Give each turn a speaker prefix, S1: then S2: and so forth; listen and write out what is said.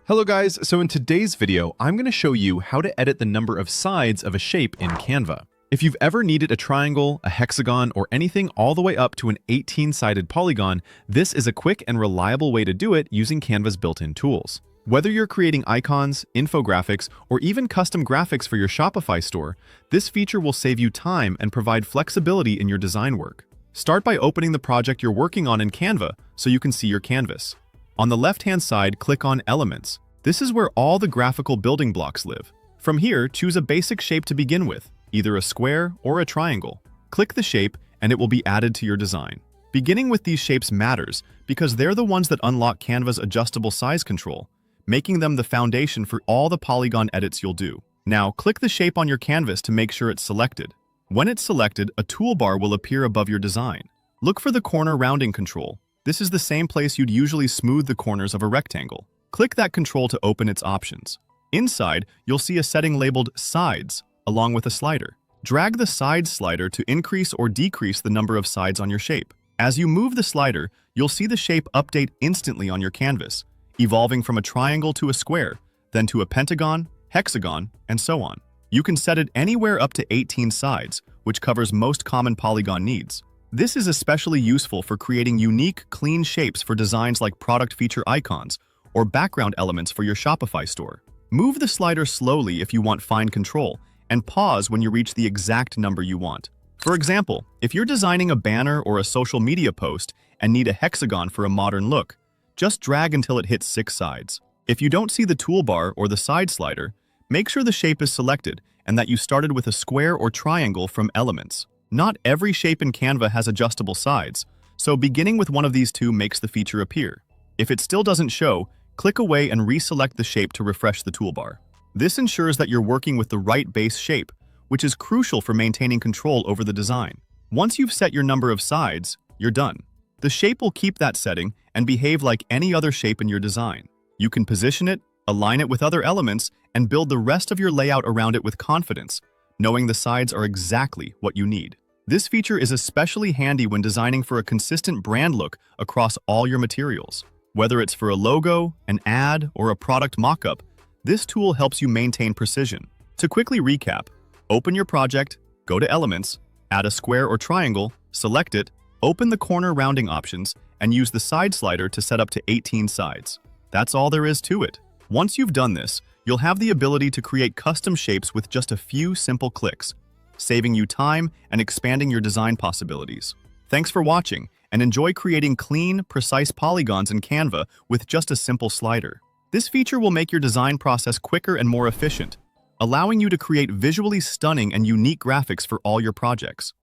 S1: Hello guys, so in today's video, I'm going to show you how to edit the number of sides of a shape in Canva. If you've ever needed a triangle, a hexagon, or anything all the way up to an 18-sided polygon, this is a quick and reliable way to do it using Canva's built-in tools. Whether you're creating icons, infographics, or even custom graphics for your Shopify store, this feature will save you time and provide flexibility in your design work. Start by opening the project you're working on in Canva so you can see your canvas. On the left-hand side, click on Elements. This is where all the graphical building blocks live. From here, choose a basic shape to begin with, either a square or a triangle. Click the shape and it will be added to your design. Beginning with these shapes matters because they're the ones that unlock Canva's adjustable size control, making them the foundation for all the polygon edits you'll do. Now, click the shape on your canvas to make sure it's selected. When it's selected, a toolbar will appear above your design. Look for the corner rounding control. This is the same place you'd usually smooth the corners of a rectangle. Click that control to open its options. Inside, you'll see a setting labeled Sides, along with a slider. Drag the Sides slider to increase or decrease the number of sides on your shape. As you move the slider, you'll see the shape update instantly on your canvas, evolving from a triangle to a square, then to a pentagon, hexagon, and so on. You can set it anywhere up to 18 sides, which covers most common polygon needs. This is especially useful for creating unique, clean shapes for designs like product feature icons or background elements for your Shopify store. Move the slider slowly if you want fine control, and pause when you reach the exact number you want. For example, if you're designing a banner or a social media post and need a hexagon for a modern look, just drag until it hits 6 sides. If you don't see the toolbar or the side slider, make sure the shape is selected and that you started with a square or triangle from Elements. Not every shape in Canva has adjustable sides, so beginning with one of these two makes the feature appear. If it still doesn't show, click away and reselect the shape to refresh the toolbar. This ensures that you're working with the right base shape, which is crucial for maintaining control over the design. Once you've set your number of sides, you're done. The shape will keep that setting and behave like any other shape in your design. You can position it, align it with other elements, and build the rest of your layout around it with confidence, knowing the sides are exactly what you need. This feature is especially handy when designing for a consistent brand look across all your materials. Whether it's for a logo, an ad, or a product mockup, this tool helps you maintain precision. To quickly recap, open your project, go to Elements, add a square or triangle, select it, open the corner rounding options, and use the side slider to set up to 18 sides. That's all there is to it. Once you've done this, you'll have the ability to create custom shapes with just a few simple clicks, saving you time and expanding your design possibilities. Thanks for watching, and enjoy creating clean, precise polygons in Canva with just a simple slider. This feature will make your design process quicker and more efficient, allowing you to create visually stunning and unique graphics for all your projects.